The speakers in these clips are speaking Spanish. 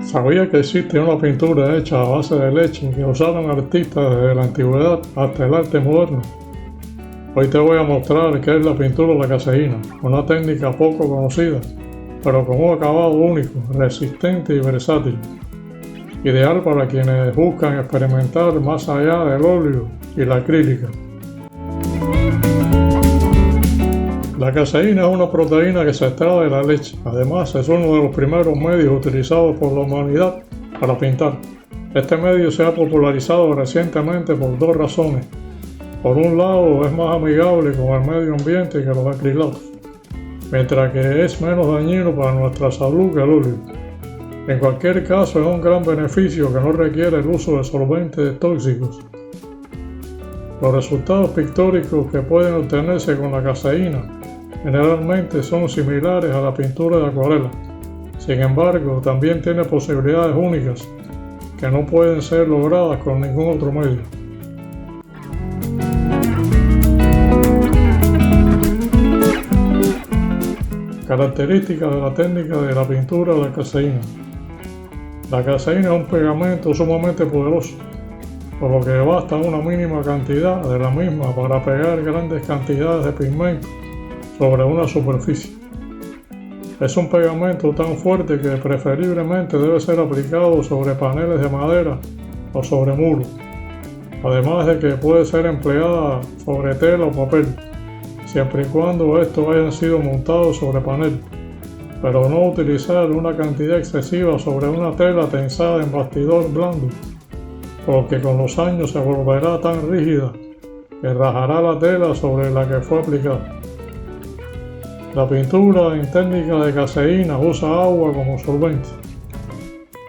¿Sabía que existe una pintura hecha a base de leche que usaron artistas desde la antigüedad hasta el arte moderno? Hoy te voy a mostrar qué es la pintura a la caseína, una técnica poco conocida, pero con un acabado único, resistente y versátil. Ideal para quienes buscan experimentar más allá del óleo y la acrílica. La caseína es una proteína que se extrae de la leche. Además, es uno de los primeros medios utilizados por la humanidad para pintar. Este medio se ha popularizado recientemente por dos razones. Por un lado, es más amigable con el medio ambiente que los acrilatos, mientras que es menos dañino para nuestra salud que el óleo. En cualquier caso, es un gran beneficio que no requiere el uso de solventes tóxicos. Los resultados pictóricos que pueden obtenerse con la caseína generalmente son similares a la pintura de acuarela. Sin embargo, también tiene posibilidades únicas que no pueden ser logradas con ningún otro medio. Características de la técnica de la pintura de la caseína. La caseína es un pegamento sumamente poderoso, por lo que basta una mínima cantidad de la misma para pegar grandes cantidades de pigmento sobre una superficie. Es un pegamento tan fuerte que preferiblemente debe ser aplicado sobre paneles de madera o sobre muros, además de que puede ser empleada sobre tela o papel, siempre y cuando estos hayan sido montados sobre panel, pero no utilizar una cantidad excesiva sobre una tela tensada en bastidor blando, porque con los años se volverá tan rígida que rajará la tela sobre la que fue aplicada. La pintura en técnica de caseína usa agua como solvente.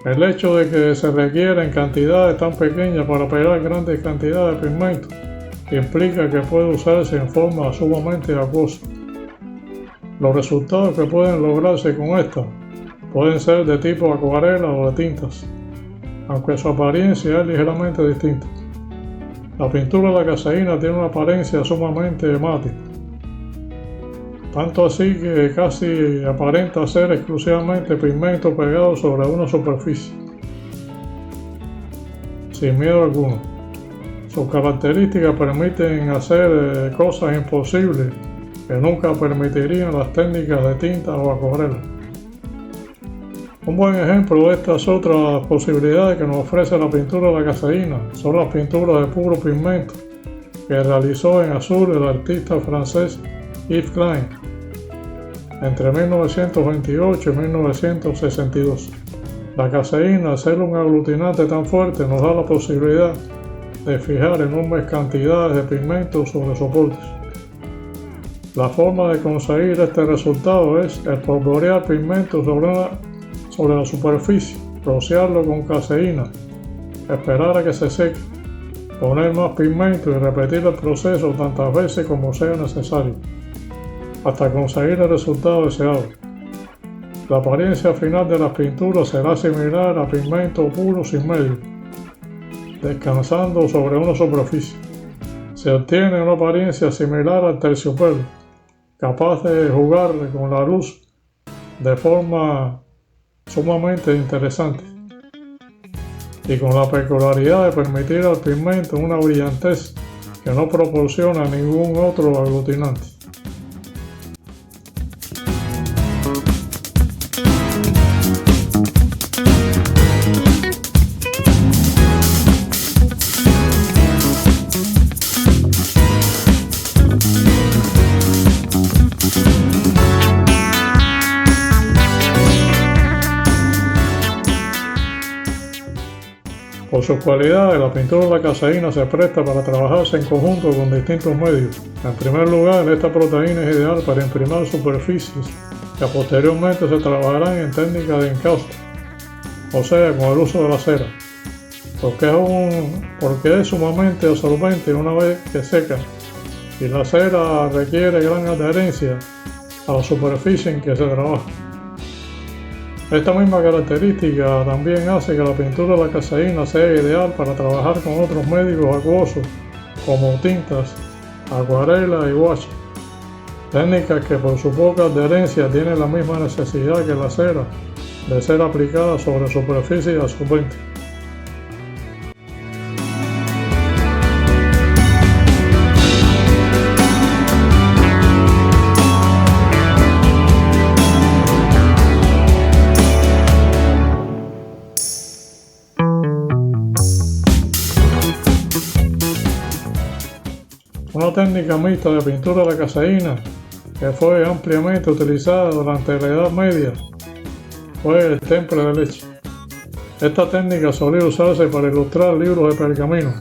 El hecho de que se requieren cantidades tan pequeñas para pegar grandes cantidades de pigmento implica que puede usarse en forma sumamente acuosa. Los resultados que pueden lograrse con esta pueden ser de tipo acuarela o de tintas, aunque su apariencia es ligeramente distinta. La pintura de la caseína tiene una apariencia sumamente mate, tanto así que casi aparenta ser exclusivamente pigmento pegado sobre una superficie, sin miedo alguno. Sus características permiten hacer cosas imposibles que nunca permitirían las técnicas de tinta o acuarela. Un buen ejemplo de estas otras posibilidades que nos ofrece la pintura de la caseína son las pinturas de puro pigmento que realizó en azul el artista francés Yves Klein entre 1928 y 1962. La caseína, al ser un aglutinante tan fuerte, nos da la posibilidad de fijar enormes cantidades de pigmento sobre soportes. La forma de conseguir este resultado es espolvorear pigmento sobre la superficie, rociarlo con caseína, esperar a que se seque, poner más pigmento y repetir el proceso tantas veces como sea necesario, hasta conseguir el resultado deseado. La apariencia final de las pinturas será similar a pigmento puro sin medio, descansando sobre una superficie. Se obtiene una apariencia similar al terciopelo, capaz de jugar con la luz de forma sumamente interesante y con la peculiaridad de permitir al pigmento una brillantez que no proporciona ningún otro aglutinante. Por sus cualidades, la pintura de la caseína se presta para trabajarse en conjunto con distintos medios. En primer lugar, esta proteína es ideal para imprimir superficies que posteriormente se trabajarán en técnica de encauste, o sea, con el uso de la cera, porque es sumamente absorbente una vez que seca, y la cera requiere gran adherencia a la superficie en que se trabaja. Esta misma característica también hace que la pintura de la caseína sea ideal para trabajar con otros medios acuosos como tintas, acuarela y gouache, técnicas que por su poca adherencia tienen la misma necesidad que la cera de ser aplicada sobre superficies absorbentes. Una técnica mixta de pintura a la caseína que fue ampliamente utilizada durante la Edad Media fue el temple de leche. Esta técnica solía usarse para ilustrar libros de pergamino.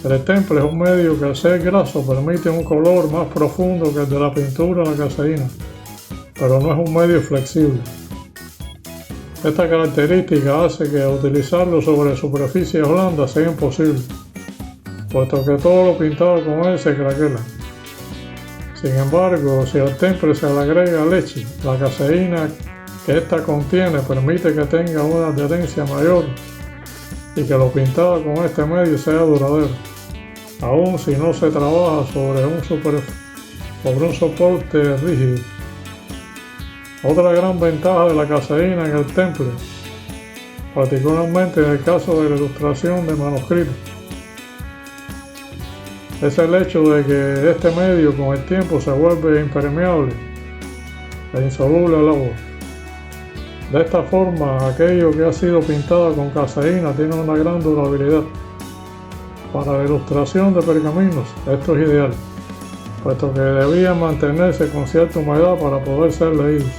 El temple es un medio que, al ser graso, permite un color más profundo que el de la pintura a la caseína, pero no es un medio flexible. Esta característica hace que utilizarlo sobre superficies blandas sea imposible, puesto que todo lo pintado con él se craquela. Sin embargo, si al temple se le agrega leche, la caseína que ésta contiene permite que tenga una adherencia mayor y que lo pintado con este medio sea duradero, aun si no se trabaja sobre un soporte rígido. Otra gran ventaja de la caseína en el temple, particularmente en el caso de la ilustración de manuscritos, es el hecho de que este medio con el tiempo se vuelve impermeable e insoluble al agua. De esta forma, aquello que ha sido pintado con caseína tiene una gran durabilidad. Para la ilustración de pergaminos esto es ideal, puesto que debían mantenerse con cierta humedad para poder ser leídos.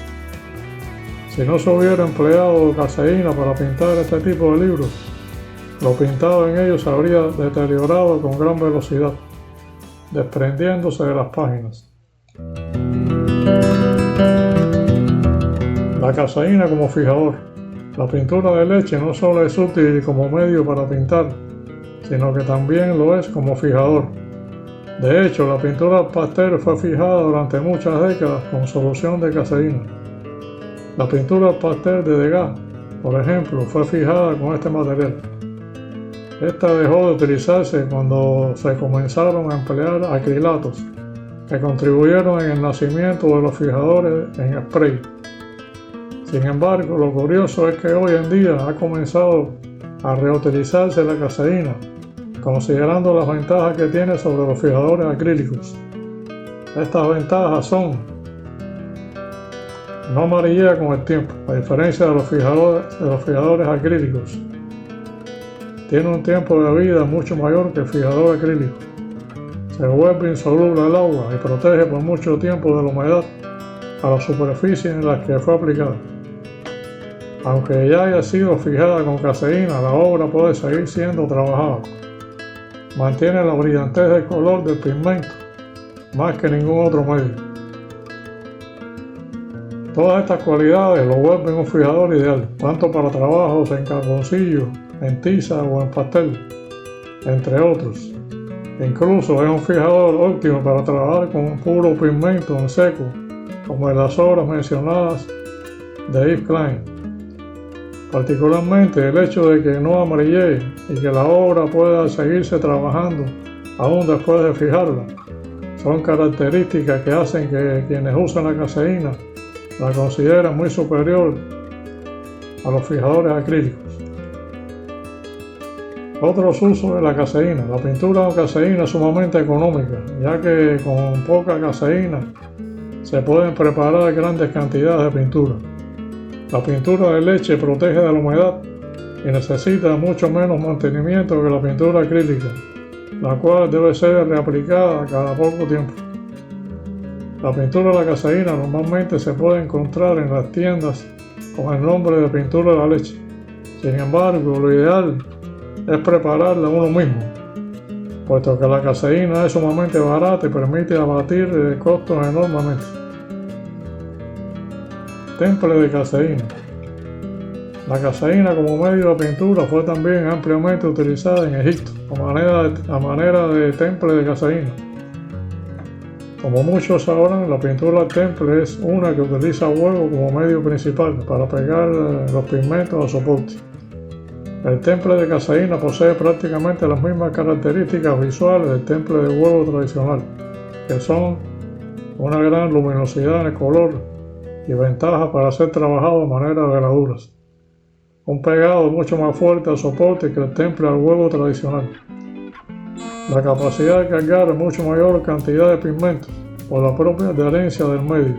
Si no se hubiera empleado caseína para pintar este tipo de libros, lo pintado en ellos se habría deteriorado con gran velocidad, desprendiéndose de las páginas. La caseína como fijador. La pintura de leche no solo es útil como medio para pintar, sino que también lo es como fijador. De hecho, la pintura al pastel fue fijada durante muchas décadas con solución de caseína. La pintura al pastel de Degas, por ejemplo, fue fijada con este material. Esta dejó de utilizarse cuando se comenzaron a emplear acrilatos, que contribuyeron en el nacimiento de los fijadores en spray. Sin embargo, lo curioso es que hoy en día ha comenzado a reutilizarse la caseína, considerando las ventajas que tiene sobre los fijadores acrílicos. Estas ventajas son: no amarillea con el tiempo, a diferencia de los fijadores acrílicos. Tiene un tiempo de vida mucho mayor que el fijador acrílico. Se vuelve insoluble al agua y protege por mucho tiempo de la humedad a las superficies en las que fue aplicada. Aunque ya haya sido fijada con caseína, la obra puede seguir siendo trabajada. Mantiene la brillantez del color del pigmento más que ningún otro medio. Todas estas cualidades lo vuelven un fijador ideal, tanto para trabajos en carboncillo, en tiza o en pastel, entre otros. Incluso es un fijador óptimo para trabajar con puro pigmento en seco, como en las obras mencionadas de Yves Klein. Particularmente el hecho de que no amarillee y que la obra pueda seguirse trabajando aún después de fijarla, son características que hacen que quienes usan la caseína la consideren muy superior a los fijadores acrílicos. Otros usos de la caseína. La pintura con caseína es sumamente económica, ya que con poca caseína se pueden preparar grandes cantidades de pintura. La pintura de leche protege de la humedad y necesita mucho menos mantenimiento que la pintura acrílica, la cual debe ser reaplicada cada poco tiempo. La pintura de la caseína normalmente se puede encontrar en las tiendas con el nombre de pintura de la leche. Sin embargo, lo ideal es prepararla uno mismo, puesto que la caseína es sumamente barata y permite abatir costos enormemente. Temple de caseína. La caseína como medio de pintura fue también ampliamente utilizada en Egipto a manera de temple de caseína. Como muchos sabrán, la pintura al temple es una que utiliza huevo como medio principal para pegar los pigmentos al soporte. El temple de caseína posee prácticamente las mismas características visuales del temple de huevo tradicional, que son una gran luminosidad en el color y ventajas para ser trabajado de manera veladuras. Un pegado mucho más fuerte al soporte que el temple al huevo tradicional. La capacidad de cargar mucho mayor cantidad de pigmentos por la propia adherencia del medio.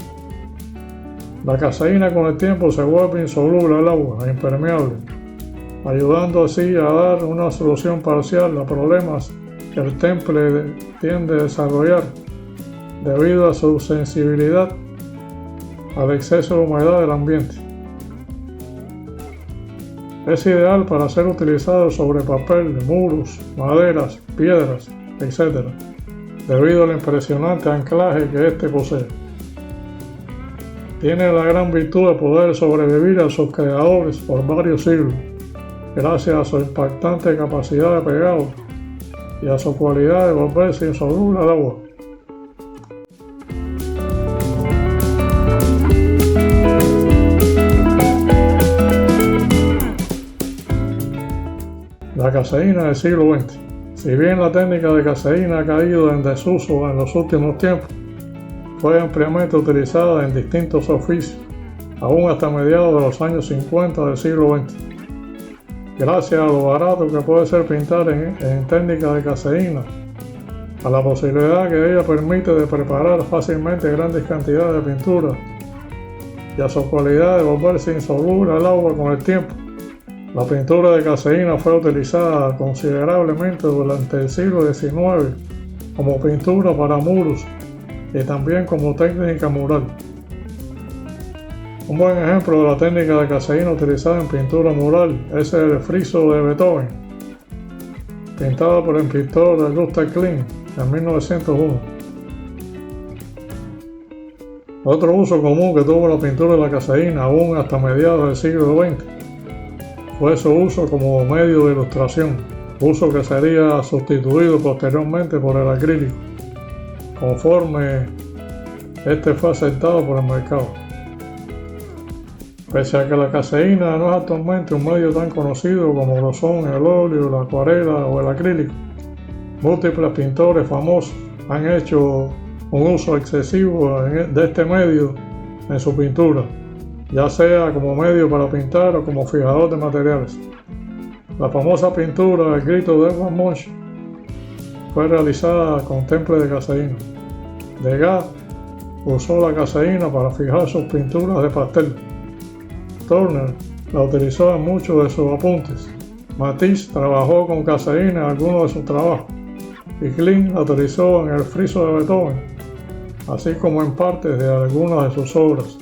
La caseína con el tiempo se vuelve insoluble al agua e impermeable, ayudando así a dar una solución parcial a problemas que el temple tiende a desarrollar debido a su sensibilidad al exceso de humedad del ambiente. Es ideal para ser utilizado sobre papel, muros, maderas, piedras, etc., debido al impresionante anclaje que éste posee. Tiene la gran virtud de poder sobrevivir a sus creadores por varios siglos, gracias a su impactante capacidad de pegado y a su cualidad de volverse insoluble al agua. La caseína del siglo XX. Si bien la técnica de caseína ha caído en desuso en los últimos tiempos, fue ampliamente utilizada en distintos oficios, aún hasta mediados de los años 50 del siglo XX. Gracias a lo barato que puede ser pintar en técnica de caseína, a la posibilidad que ella permite de preparar fácilmente grandes cantidades de pintura y a su cualidad de volverse insoluble al agua con el tiempo, la pintura de caseína fue utilizada considerablemente durante el siglo XIX como pintura para muros y también como técnica mural. Un buen ejemplo de la técnica de caseína utilizada en pintura mural es el friso de Beethoven, pintado por el pintor Gustav Klimt en 1901. Otro uso común que tuvo la pintura de la caseína aún hasta mediados del siglo XX fue su uso como medio de ilustración, uso que sería sustituido posteriormente por el acrílico, conforme este fue aceptado por el mercado. Pese a que la caseína no es actualmente un medio tan conocido como lo son el óleo, la acuarela o el acrílico, múltiples pintores famosos han hecho un uso excesivo de este medio en su pintura, ya sea como medio para pintar o como fijador de materiales. La famosa pintura El grito de Edvard Munch fue realizada con temple de caseína. Degas usó la caseína para fijar sus pinturas de pastel. Turner la utilizó en muchos de sus apuntes. Matisse trabajó con caseína en algunos de sus trabajos y Klimt la utilizó en el friso de Beethoven, así como en partes de algunas de sus obras.